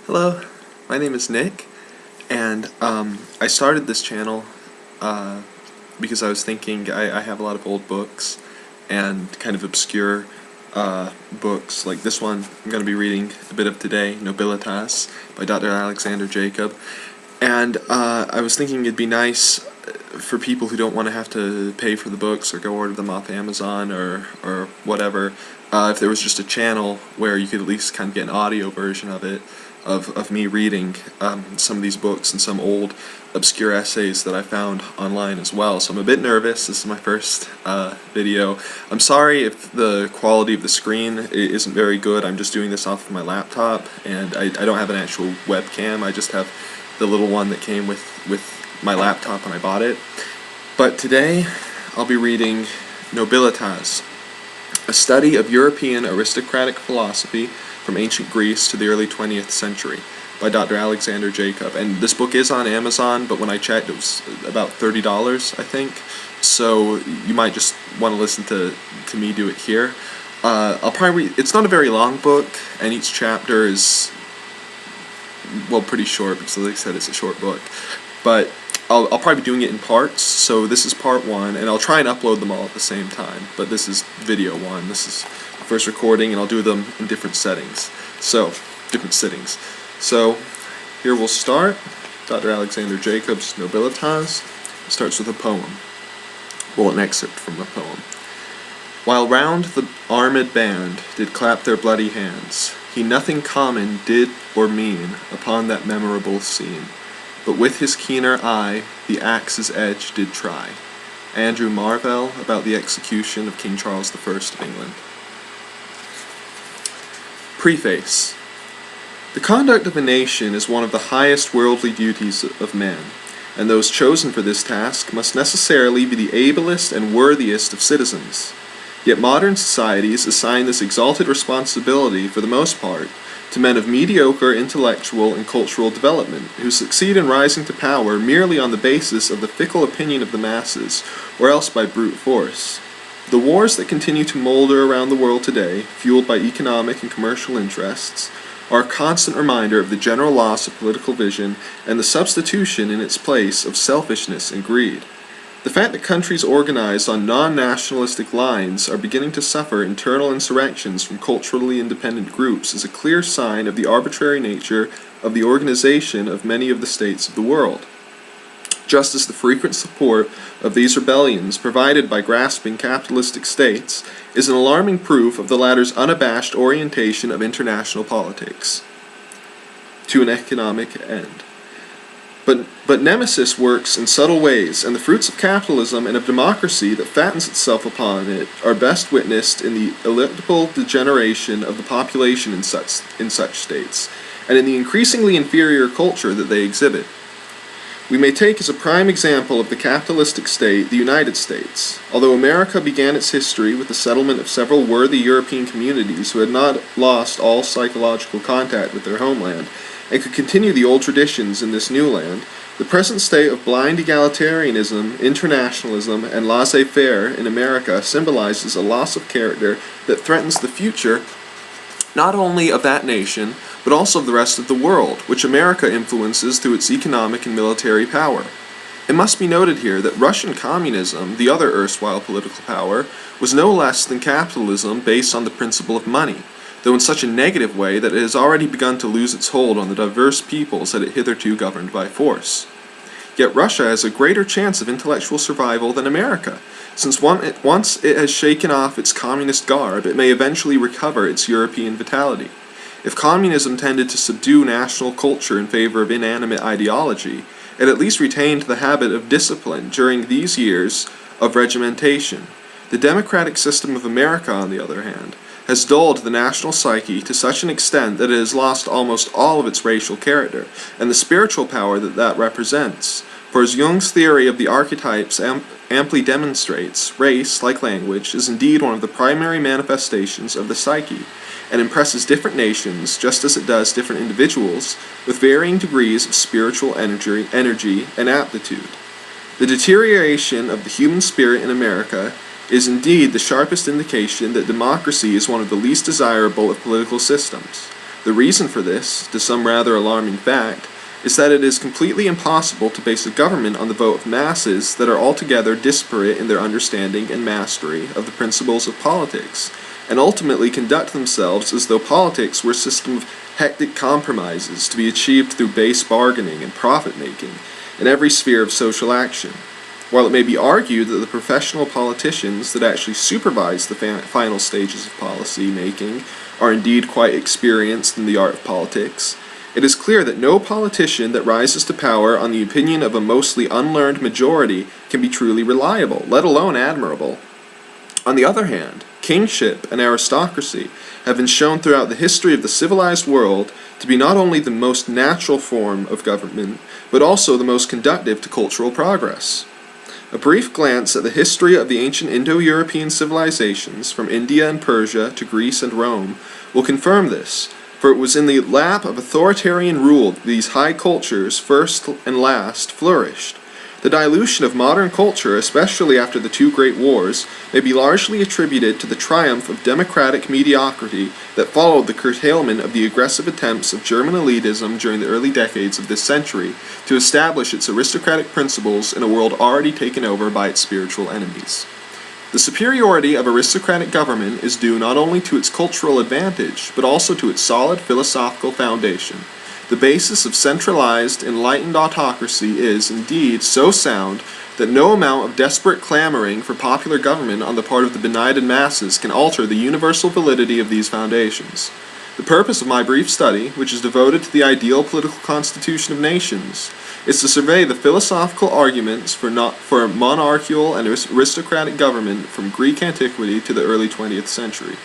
Hello, my name is Nick, and I started this channel because I was thinking I have a lot of old books and kind of obscure books. Like this one I'm going to be reading a bit of today, Nobilitas by Dr. Alexander Jacob. And I was thinking it'd be nice for people who don't want to have to pay for the books or go order them off Amazon or whatever, if there was just a channel where you could at least kind of get an audio version of it, of me reading some of these books and some old obscure essays that I found online as well. So I'm a bit nervous. This is my first video. I'm sorry if the quality of the screen isn't very good. I'm just doing this off of my laptop, and I don't have an actual webcam. I just have the little one that came with my laptop when I bought it. But today I'll be reading Nobilitas, a study of European aristocratic philosophy from ancient Greece to the early 20th century by Dr. Alexander Jacob. And this book is on Amazon, but when I checked it was about $30, I think. So you might just want to listen to me do it here. I'll probably read, it's not a very long book, and each chapter is, well, pretty short, because like I said, it's a short book. But I'll probably be doing it in parts, so this is part one, and I'll try and upload them all at the same time. But this is video one. This is the first recording, and I'll do them in different settings. So, different sittings. So, here we'll start. Dr. Alexander Jacob's Nobilitas starts with a poem. Well, an excerpt from a poem. While round the armed band did clap their bloody hands, he nothing common did or mean upon that memorable scene, but with his keener eye the axe's edge did try. Andrew Marvell, about the execution of King Charles I of England. Preface. The conduct of a nation is one of the highest worldly duties of man, and those chosen for this task must necessarily be the ablest and worthiest of citizens. Yet modern societies assign this exalted responsibility, for the most part, to men of mediocre intellectual and cultural development, who succeed in rising to power merely on the basis of the fickle opinion of the masses, or else by brute force. The wars that continue to molder around the world today, fueled by economic and commercial interests, are a constant reminder of the general loss of political vision and the substitution in its place of selfishness and greed. The fact that countries organized on non-nationalistic lines are beginning to suffer internal insurrections from culturally independent groups is a clear sign of the arbitrary nature of the organization of many of the states of the world. Just as the frequent support of these rebellions provided by grasping capitalistic states is an alarming proof of the latter's unabashed orientation of international politics to an economic end. But nemesis works in subtle ways, and the fruits of capitalism and of democracy that fattens itself upon it are best witnessed in the elliptical degeneration of the population in such states, and in the increasingly inferior culture that they exhibit. We may take as a prime example of the capitalistic state the United States. Although America began its history with the settlement of several worthy European communities who had not lost all psychological contact with their homeland, and could continue the old traditions in this new land, the present state of blind egalitarianism, internationalism, and laissez-faire in America symbolizes a loss of character that threatens the future not only of that nation, but also of the rest of the world, which America influences through its economic and military power. It must be noted here that Russian communism, the other erstwhile political power, was no less than capitalism based on the principle of money, though in such a negative way that it has already begun to lose its hold on the diverse peoples that it hitherto governed by force. Yet Russia has a greater chance of intellectual survival than America, since once it has shaken off its communist garb, it may eventually recover its European vitality. If communism tended to subdue national culture in favor of inanimate ideology, it at least retained the habit of discipline during these years of regimentation. The democratic system of America, on the other hand, has dulled the national psyche to such an extent that it has lost almost all of its racial character, and the spiritual power that represents. For as Jung's theory of the archetypes amply demonstrates, race, like language, is indeed one of the primary manifestations of the psyche, and impresses different nations, just as it does different individuals, with varying degrees of spiritual energy and aptitude. The deterioration of the human spirit in America is indeed the sharpest indication that democracy is one of the least desirable of political systems. The reason for this, to some rather alarming fact, is that it is completely impossible to base a government on the vote of masses that are altogether disparate in their understanding and mastery of the principles of politics, and ultimately conduct themselves as though politics were a system of hectic compromises to be achieved through base bargaining and profit-making in every sphere of social action. While it may be argued that the professional politicians that actually supervise the final stages of policy making are indeed quite experienced in the art of politics, it is clear that no politician that rises to power on the opinion of a mostly unlearned majority can be truly reliable, let alone admirable. On the other hand, kingship and aristocracy have been shown throughout the history of the civilized world to be not only the most natural form of government, but also the most conducive to cultural progress. A brief glance at the history of the ancient Indo-European civilizations, from India and Persia to Greece and Rome, will confirm this, for it was in the lap of authoritarian rule that these high cultures, first and last, flourished. The dilution of modern culture, especially after the two great wars, may be largely attributed to the triumph of democratic mediocrity that followed the curtailment of the aggressive attempts of German elitism during the early decades of this century to establish its aristocratic principles in a world already taken over by its spiritual enemies. The superiority of aristocratic government is due not only to its cultural advantage, but also to its solid philosophical foundation. The basis of centralized, enlightened autocracy is, indeed, so sound that no amount of desperate clamoring for popular government on the part of the benighted masses can alter the universal validity of these foundations. The purpose of my brief study, which is devoted to the ideal political constitution of nations, is to survey the philosophical arguments for monarchical and aristocratic government from Greek antiquity to the early 20th century.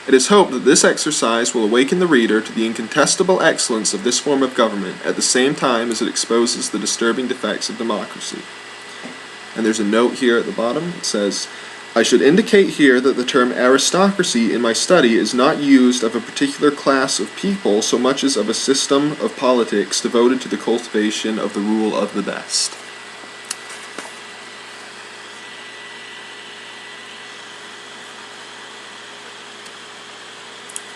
It is hoped that this exercise will awaken the reader to the incontestable excellence of this form of government at the same time as it exposes the disturbing defects of democracy. And there's a note here at the bottom. It says, I should indicate here that the term aristocracy in my study is not used of a particular class of people so much as of a system of politics devoted to the cultivation of the rule of the best.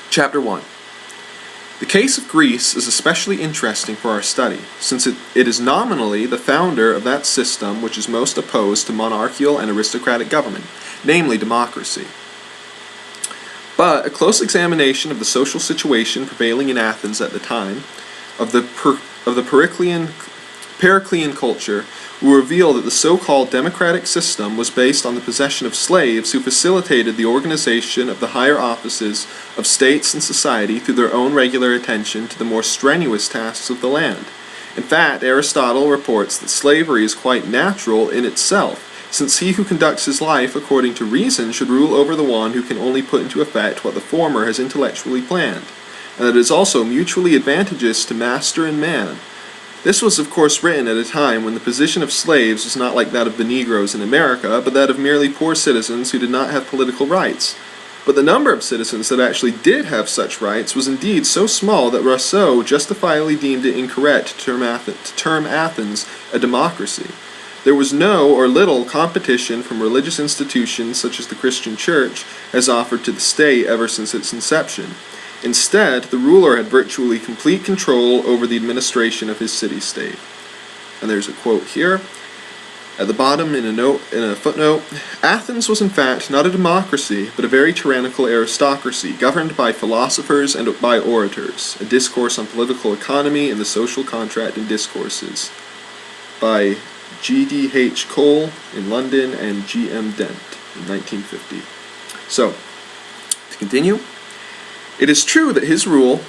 Chapter 1. The case of Greece is especially interesting for our study, since it is nominally the founder of that system which is most opposed to monarchical and aristocratic government, namely democracy. But a close examination of the social situation prevailing in Athens at the time, of the Periclean culture, will reveal that the so-called democratic system was based on the possession of slaves who facilitated the organization of the higher offices of states and society through their own regular attention to the more strenuous tasks of the land. In fact, Aristotle reports that slavery is quite natural in itself, since he who conducts his life according to reason should rule over the one who can only put into effect what the former has intellectually planned, and that it is also mutually advantageous to master and man. This was of course written at a time when the position of slaves was not like that of the Negroes in America, but that of merely poor citizens who did not have political rights. But the number of citizens that actually did have such rights was indeed so small that Rousseau justifiably deemed it incorrect to term Athens a democracy. There was no or little competition from religious institutions such as the Christian Church has offered to the state ever since its inception. Instead, the ruler had virtually complete control over the administration of his city-state. And there's a quote here. At the bottom, in a footnote, Athens was in fact not a democracy, but a very tyrannical aristocracy, governed by philosophers and by orators. A discourse on political economy and the social contract in discourses, by G.D.H. Cole in London and G.M. Dent in 1950. So, to continue, it is true that his rule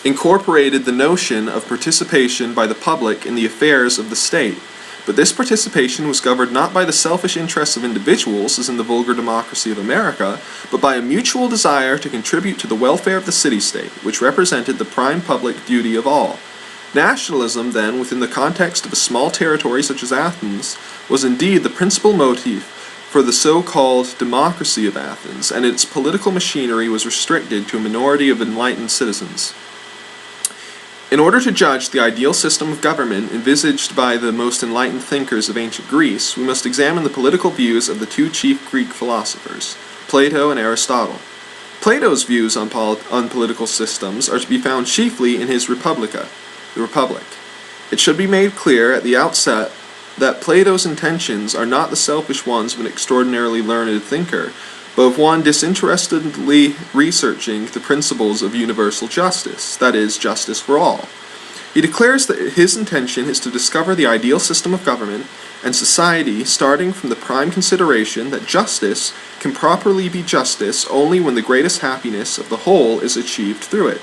incorporated the notion of participation by the public in the affairs of the state, but this participation was governed not by the selfish interests of individuals, as in the vulgar democracy of America, but by a mutual desire to contribute to the welfare of the city-state, which represented the prime public duty of all. Nationalism, then, within the context of a small territory such as Athens, was indeed the principal motif for the so-called democracy of Athens, and its political machinery was restricted to a minority of enlightened citizens. In order to judge the ideal system of government envisaged by the most enlightened thinkers of ancient Greece, we must examine the political views of the two chief Greek philosophers, Plato and Aristotle. Plato's views on political systems are to be found chiefly in his Republica, the Republic. It should be made clear at the outset that Plato's intentions are not the selfish ones of an extraordinarily learned thinker, but of one disinterestedly researching the principles of universal justice, that is, justice for all. He declares that his intention is to discover the ideal system of government and society, starting from the prime consideration that justice can properly be justice only when the greatest happiness of the whole is achieved through it.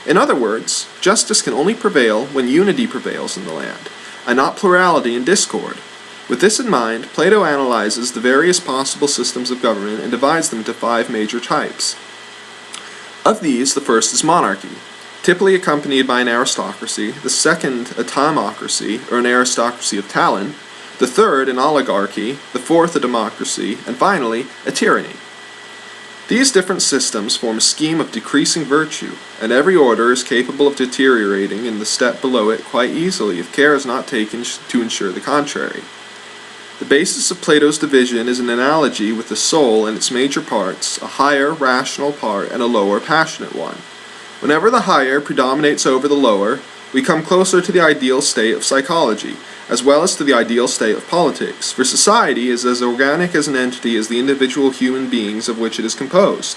In other words, justice can only prevail when unity prevails in the land, and not plurality and discord. With this in mind, Plato analyzes the various possible systems of government and divides them into 5 major types. Of these, the first is monarchy, typically accompanied by an aristocracy, the second a timocracy, or an aristocracy of talent, the third an oligarchy, the fourth a democracy, and finally a tyranny. These different systems form a scheme of decreasing virtue, and every order is capable of deteriorating in the step below it quite easily if care is not taken to ensure the contrary. The basis of Plato's division is an analogy with the soul and its major parts, a higher, rational part and a lower, passionate one. Whenever the higher predominates over the lower, we come closer to the ideal state of psychology, as well as to the ideal state of politics, for society is as organic as an entity as the individual human beings of which it is composed.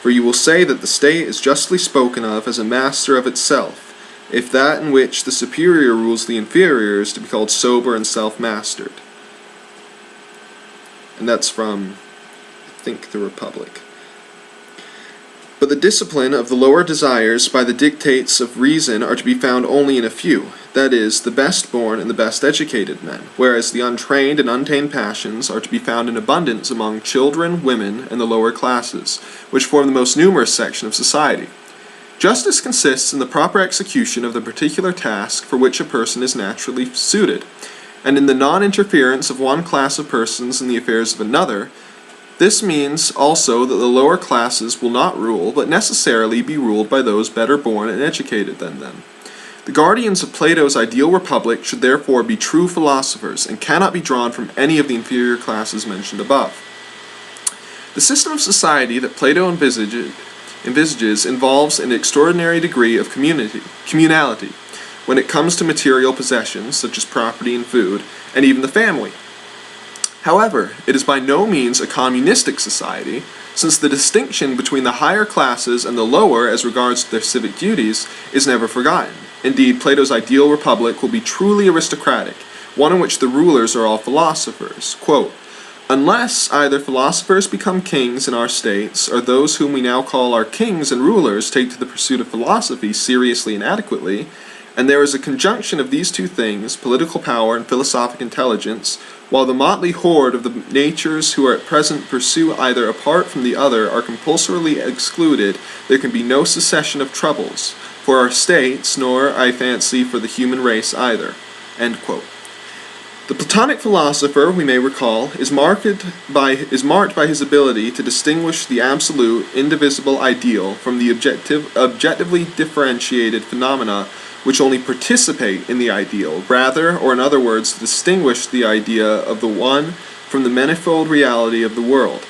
For you will say that the state is justly spoken of as a master of itself, if that in which the superior rules the inferior is to be called sober and self-mastered. And that's from, I think, the Republic. But the discipline of the lower desires by the dictates of reason are to be found only in a few, that is, the best born and the best educated men, whereas the untrained and untamed passions are to be found in abundance among children, women, and the lower classes, which form the most numerous section of society. Justice consists in the proper execution of the particular task for which a person is naturally suited, and in the non-interference of one class of persons in the affairs of another. This means also that the lower classes will not rule, but necessarily be ruled by those better born and educated than them. The guardians of Plato's ideal republic should therefore be true philosophers, and cannot be drawn from any of the inferior classes mentioned above. The system of society that Plato envisages involves an extraordinary degree of communality, when it comes to material possessions, such as property and food, and even the family. However, it is by no means a communistic society, since the distinction between the higher classes and the lower as regards their civic duties is never forgotten. Indeed, Plato's ideal republic will be truly aristocratic, one in which the rulers are all philosophers. Quote, "Unless either philosophers become kings in our states, or those whom we now call our kings and rulers take to the pursuit of philosophy seriously and adequately, and there is a conjunction of these two things, political power and philosophic intelligence, while the motley horde of the natures who are at present pursue either apart from the other are compulsorily excluded, there can be no cessation of troubles, for our states, nor, I fancy, for the human race either." End quote. The Platonic philosopher, we may recall, is marked by his ability to distinguish the absolute, indivisible ideal from the objectively differentiated phenomena which only participate in the ideal, rather, or in other words, distinguish the idea of the one from the manifold reality of the world.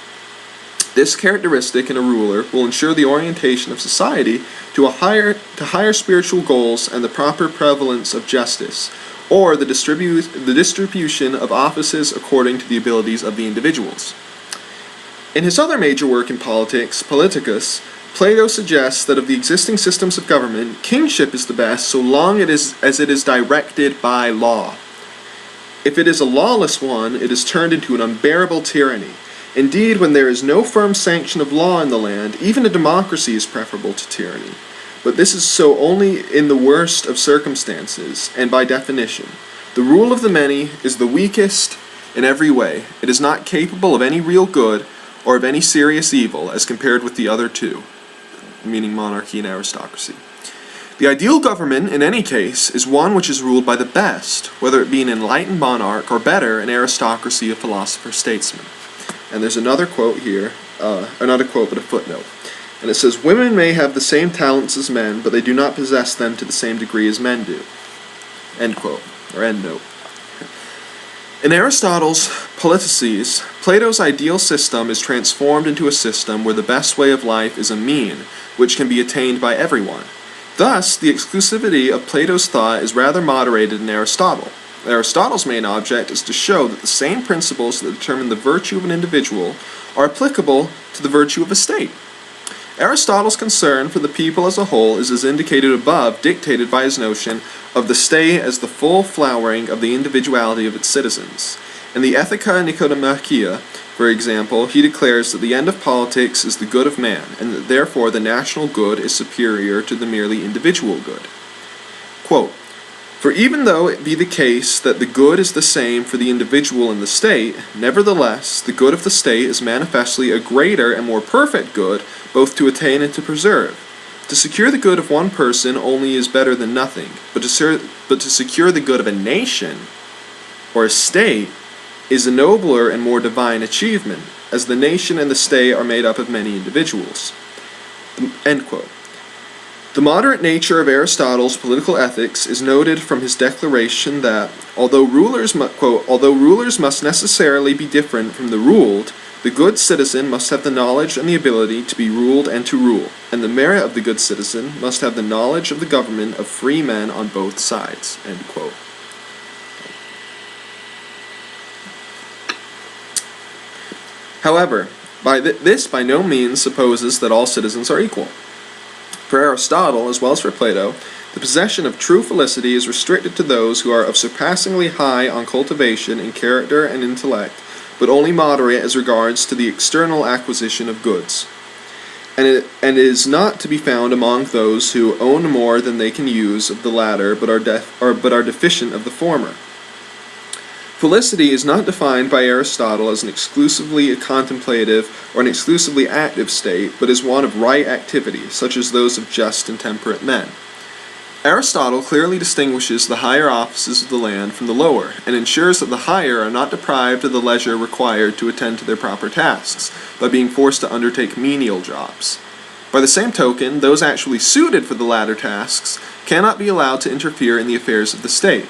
This characteristic in a ruler will ensure the orientation of society to higher spiritual goals and the proper prevalence of justice, or the distribution of offices according to the abilities of the individuals. In his other major work in politics, Politicus, Plato suggests that of the existing systems of government, kingship is the best so long as it is directed by law. If it is a lawless one, it is turned into an unbearable tyranny. Indeed, when there is no firm sanction of law in the land, even a democracy is preferable to tyranny. But this is so only in the worst of circumstances, and by definition. The rule of the many is the weakest in every way. It is not capable of any real good or of any serious evil as compared with the other two, meaning monarchy and aristocracy. The ideal government, in any case, is one which is ruled by the best, whether it be an enlightened monarch or better, an aristocracy of philosopher-statesmen. And there's another quote here, or not a quote, but a footnote. And it says, "Women may have the same talents as men, but they do not possess them to the same degree as men do." End quote, or end note. In Aristotle's Politices, Plato's ideal system is transformed into a system where the best way of life is a mean, which can be attained by everyone. Thus, the exclusivity of Plato's thought is rather moderated in Aristotle. Aristotle's main object is to show that the same principles that determine the virtue of an individual are applicable to the virtue of a state. Aristotle's concern for the people as a whole is, as indicated above, dictated by his notion of the state as the full flowering of the individuality of its citizens. In the Ethica Nicodemachia, for example, he declares that the end of politics is the good of man, and that therefore the national good is superior to the merely individual good. Quote, "For even though it be the case that the good is the same for the individual and the state, nevertheless the good of the state is manifestly a greater and more perfect good, both to attain and to preserve. To secure the good of one person only is better than nothing, but to secure the good of a nation, or a state, is a nobler and more divine achievement, as the nation and the state are made up of many individuals." End quote. The moderate nature of Aristotle's political ethics is noted from his declaration that, although rulers must necessarily be different from the ruled, the good citizen must have the knowledge and the ability to be ruled and to rule, and the merit of the good citizen must have the knowledge of the government of free men on both sides. End quote. However, this by no means supposes that all citizens are equal. For Aristotle, as well as for Plato, the possession of true felicity is restricted to those who are of surpassingly high on cultivation in character and intellect, but only moderate as regards to the external acquisition of goods, and it is not to be found among those who own more than they can use of the latter, but are deficient of the former. Felicity is not defined by Aristotle as an exclusively contemplative or an exclusively active state, but as one of right activity, such as those of just and temperate men. Aristotle clearly distinguishes the higher offices of the land from the lower, and ensures that the higher are not deprived of the leisure required to attend to their proper tasks, by being forced to undertake menial jobs. By the same token, those actually suited for the latter tasks cannot be allowed to interfere in the affairs of the state.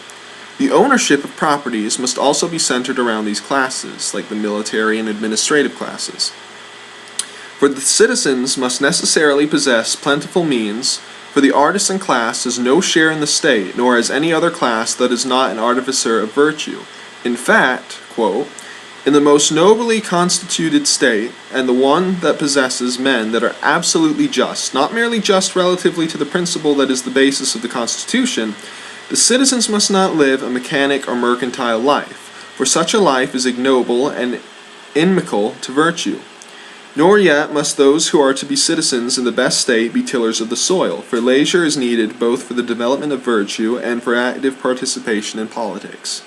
The ownership of properties must also be centered around these classes, like the military and administrative classes. For the citizens must necessarily possess plentiful means, for the artisan class has no share in the state, nor has any other class that is not an artificer of virtue. In fact, quote, "In the most nobly constituted state, and the one that possesses men that are absolutely just, not merely just relatively to the principle that is the basis of the Constitution, the citizens must not live a mechanic or mercantile life, for such a life is ignoble and inimical to virtue. Nor yet must those who are to be citizens in the best state be tillers of the soil, for leisure is needed both for the development of virtue and for active participation in politics."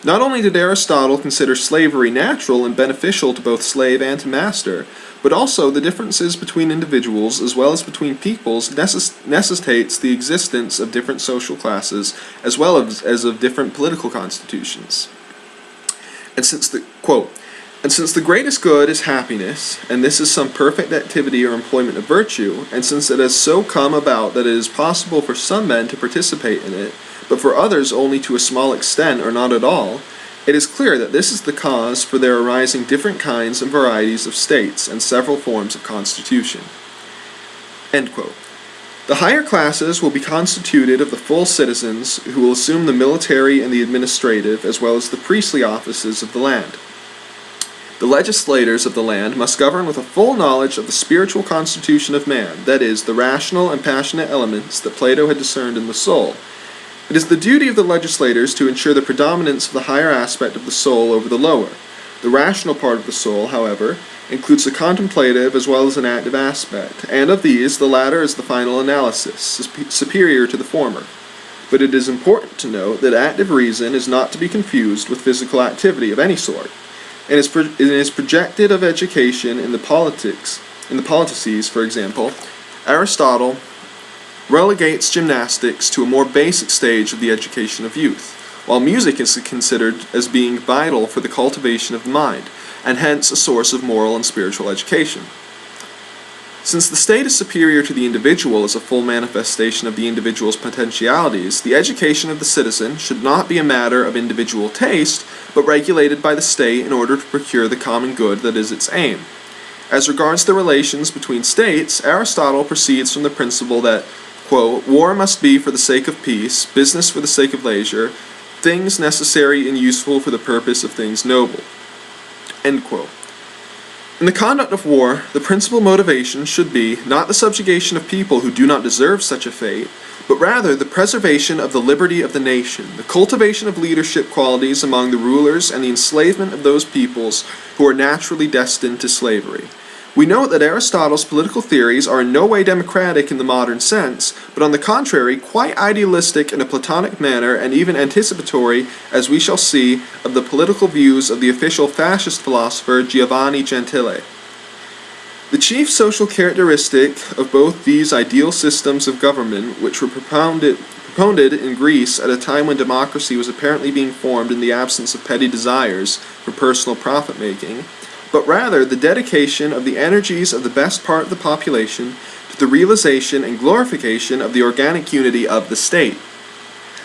Not only did Aristotle consider slavery natural and beneficial to both slave and to master, but also the differences between individuals as well as between peoples necessitates the existence of different social classes as well as of different political constitutions. And since the greatest good is happiness, and this is some perfect activity or employment of virtue, and since it has so come about that it is possible for some men to participate in it, but for others only to a small extent or not at all, it is clear that this is the cause for there arising different kinds and varieties of states and several forms of constitution. End quote. The higher classes will be constituted of the full citizens who will assume the military and the administrative as well as the priestly offices of the land. The legislators of the land must govern with a full knowledge of the spiritual constitution of man, that is, the rational and passionate elements that Plato had discerned in the soul. It is the duty of the legislators to ensure the predominance of the higher aspect of the soul over the lower. The rational part of the soul, however, includes the contemplative as well as an active aspect, and of these, the latter is the final analysis, superior to the former. But it is important to note that active reason is not to be confused with physical activity of any sort. In his projected of education in the Politices, for example, Aristotle relegates gymnastics to a more basic stage of the education of youth, while music is considered as being vital for the cultivation of the mind, and hence a source of moral and spiritual education. Since the state is superior to the individual as a full manifestation of the individual's potentialities, the education of the citizen should not be a matter of individual taste, but regulated by the state in order to procure the common good that is its aim. As regards the relations between states, Aristotle proceeds from the principle that, quote, war must be for the sake of peace, business for the sake of leisure, things necessary and useful for the purpose of things noble, end quote. In the conduct of war, the principal motivation should be not the subjugation of people who do not deserve such a fate, but rather the preservation of the liberty of the nation, the cultivation of leadership qualities among the rulers, and the enslavement of those peoples who are naturally destined to slavery. We note that Aristotle's political theories are in no way democratic in the modern sense, but on the contrary, quite idealistic in a Platonic manner and even anticipatory, as we shall see, of the political views of the official fascist philosopher Giovanni Gentile. The chief social characteristic of both these ideal systems of government, which were propounded in Greece at a time when democracy was apparently being formed in the absence of petty desires for personal profit-making, but rather the dedication of the energies of the best part of the population to the realization and glorification of the organic unity of the state.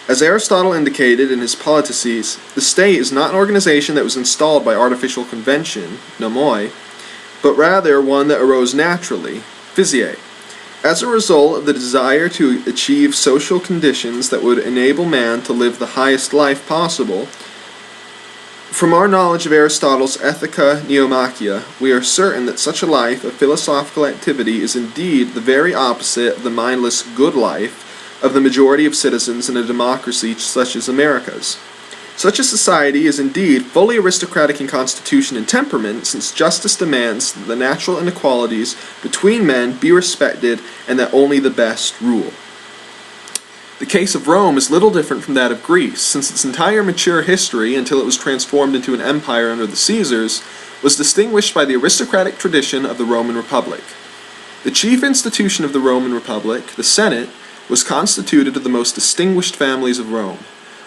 As Aristotle indicated in his Politices, the state is not an organization that was installed by artificial convention, nomoi, but rather one that arose naturally, physiae, as a result of the desire to achieve social conditions that would enable man to live the highest life possible. From our knowledge of Aristotle's Ethica Neomachia, we are certain that such a life of philosophical activity is indeed the very opposite of the mindless good life of the majority of citizens in a democracy such as America's. Such a society is indeed fully aristocratic in constitution and temperament, since justice demands that the natural inequalities between men be respected and that only the best rule. The case of Rome is little different from that of Greece, since its entire mature history, until it was transformed into an empire under the Caesars, was distinguished by the aristocratic tradition of the Roman Republic. The chief institution of the Roman Republic, the Senate, was constituted of the most distinguished families of Rome.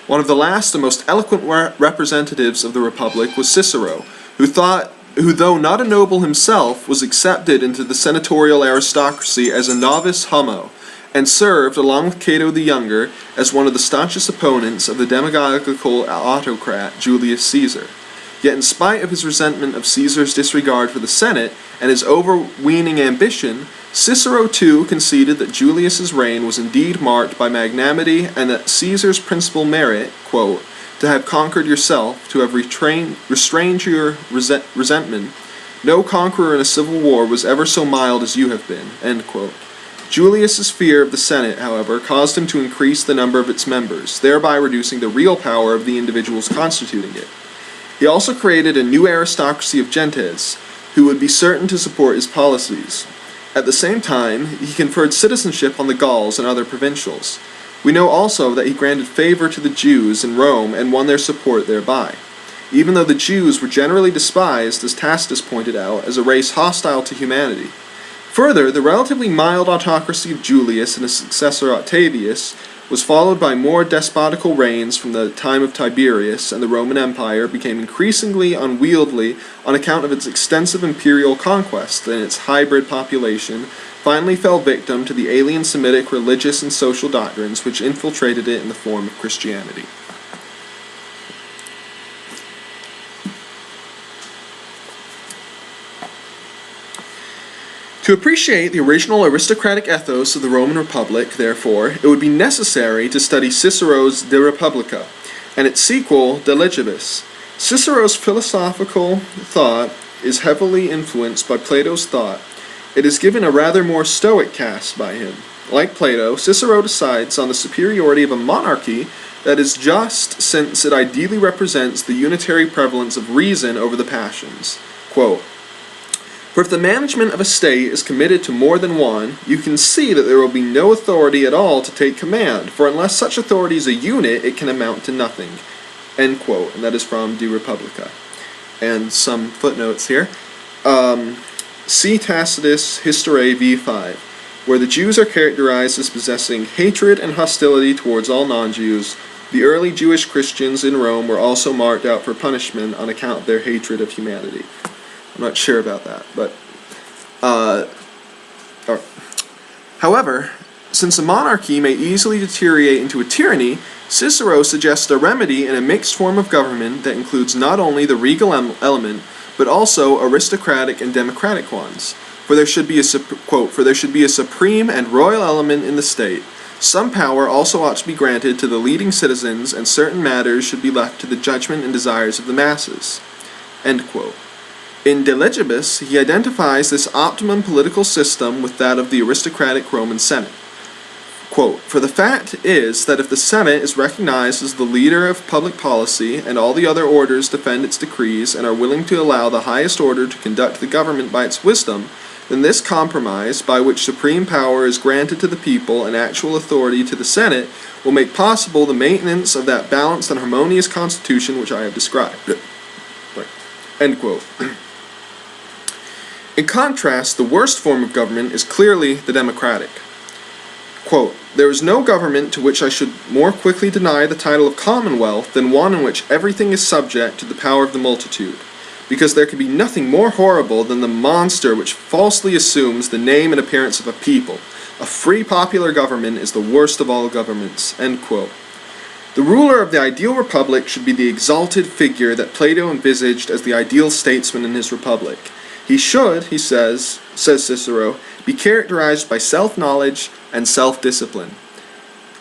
One of the last and most eloquent representatives of the Republic was Cicero, who, though not a noble himself, was accepted into the senatorial aristocracy as a novus homo, and served, along with Cato the Younger, as one of the staunchest opponents of the demagogical autocrat Julius Caesar. Yet in spite of his resentment of Caesar's disregard for the Senate and his overweening ambition, Cicero too conceded that Julius's reign was indeed marked by magnanimity, and that Caesar's principal merit, quote, to have conquered yourself, to have restrained your resentment, no conqueror in a civil war was ever so mild as you have been, end quote. Julius's fear of the Senate, however, caused him to increase the number of its members, thereby reducing the real power of the individuals constituting it. He also created a new aristocracy of gentes, who would be certain to support his policies. At the same time, he conferred citizenship on the Gauls and other provincials. We know also that he granted favor to the Jews in Rome and won their support thereby, even though the Jews were generally despised, as Tacitus pointed out, as a race hostile to humanity. Further, the relatively mild autocracy of Julius and his successor Octavius was followed by more despotical reigns from the time of Tiberius, and the Roman Empire became increasingly unwieldy on account of its extensive imperial conquests, and its hybrid population finally fell victim to the alien Semitic religious and social doctrines which infiltrated it in the form of Christianity. To appreciate the original aristocratic ethos of the Roman Republic, therefore, it would be necessary to study Cicero's De Republica, and its sequel, De Legibus. Cicero's philosophical thought is heavily influenced by Plato's thought. It is given a rather more stoic cast by him. Like Plato, Cicero decides on the superiority of a monarchy that is just, since it ideally represents the unitary prevalence of reason over the passions. Quote, for if the management of a state is committed to more than one, you can see that there will be no authority at all to take command, for unless such authority is a unit, it can amount to nothing. End quote. And that is from De Republica. And some footnotes here. See Tacitus, History v5, where the Jews are characterized as possessing hatred and hostility towards all non-Jews. The early Jewish Christians in Rome were also marked out for punishment on account of their hatred of humanity. I'm not sure about that, but However, since a monarchy may easily deteriorate into a tyranny, Cicero suggests a remedy in a mixed form of government that includes not only the regal element, but also aristocratic and democratic ones. For there should be a supreme and royal element in the state. Some power also ought to be granted to the leading citizens, and certain matters should be left to the judgment and desires of the masses." End quote. In De Legibus, he identifies this optimum political system with that of the aristocratic Roman Senate. Quote, "For the fact is that if the Senate is recognized as the leader of public policy, and all the other orders defend its decrees and are willing to allow the highest order to conduct the government by its wisdom, then this compromise, by which supreme power is granted to the people and actual authority to the Senate, will make possible the maintenance of that balanced and harmonious constitution which I have described." End quote. In contrast, the worst form of government is clearly the democratic. Quote, "There is no government to which I should more quickly deny the title of commonwealth than one in which everything is subject to the power of the multitude, because there can be nothing more horrible than the monster which falsely assumes the name and appearance of a people. A free popular government is the worst of all governments." End quote. The ruler of the ideal republic should be the exalted figure that Plato envisaged as the ideal statesman in his republic. He should, he says Cicero, be characterized by self-knowledge and self-discipline.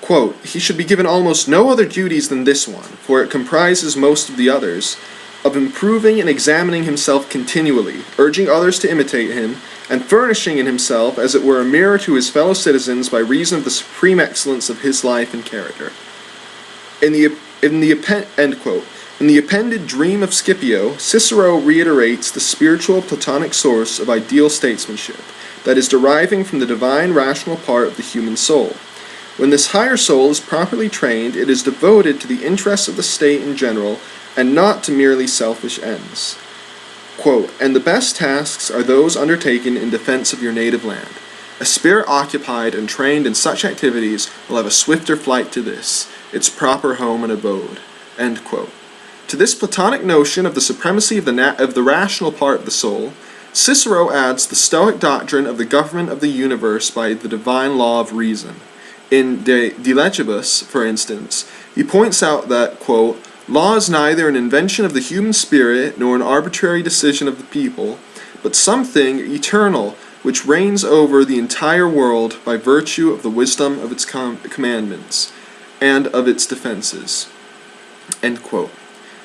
Quote, "He should be given almost no other duties than this one, for it comprises most of the others, of improving and examining himself continually, urging others to imitate him, and furnishing in himself as it were a mirror to his fellow citizens by reason of the supreme excellence of his life and character." End quote. In the appended Dream of Scipio, Cicero reiterates the spiritual Platonic source of ideal statesmanship, that is deriving from the divine rational part of the human soul. When this higher soul is properly trained, it is devoted to the interests of the state in general, and not to merely selfish ends. Quote, "And the best tasks are those undertaken in defense of your native land. A spirit occupied and trained in such activities will have a swifter flight to this, its proper home and abode." End quote. To this Platonic notion of the supremacy of the rational part of the soul, Cicero adds the Stoic doctrine of the government of the universe by the divine law of reason. In De Legibus, for instance, he points out that, quote, "Law is neither an invention of the human spirit nor an arbitrary decision of the people, but something eternal which reigns over the entire world by virtue of the wisdom of its commandments and of its defenses." End quote.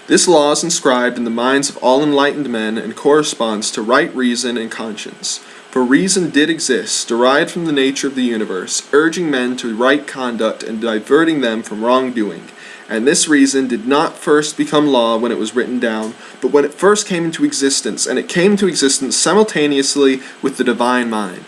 This law is inscribed in the minds of all enlightened men and corresponds to right reason and conscience. For reason did exist, derived from the nature of the universe, urging men to right conduct and diverting them from wrongdoing. And this reason did not first become law when it was written down, but when it first came into existence, and it came into existence simultaneously with the divine mind.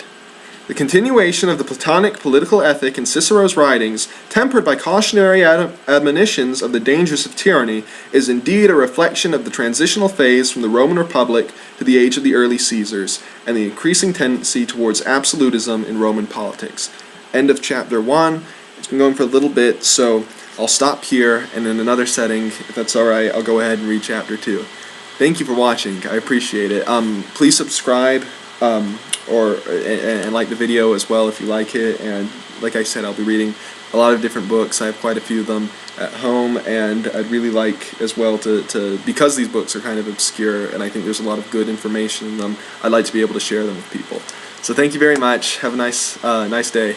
The continuation of the Platonic political ethic in Cicero's writings, tempered by cautionary admonitions of the dangers of tyranny, is indeed a reflection of the transitional phase from the Roman Republic to the age of the early Caesars, and the increasing tendency towards absolutism in Roman politics. End of chapter 1. It's been going for a little bit, so I'll stop here, and in another setting, if that's alright, I'll go ahead and read chapter 2. Thank you for watching. I appreciate it. Please subscribe, and like the video as well if you like it, and like I said, I'll be reading a lot of different books. I have quite a few of them at home, and I'd really like as well to because these books are kind of obscure and I think there's a lot of good information in them, I'd like to be able to share them with people. So thank you very much. Have a nice day.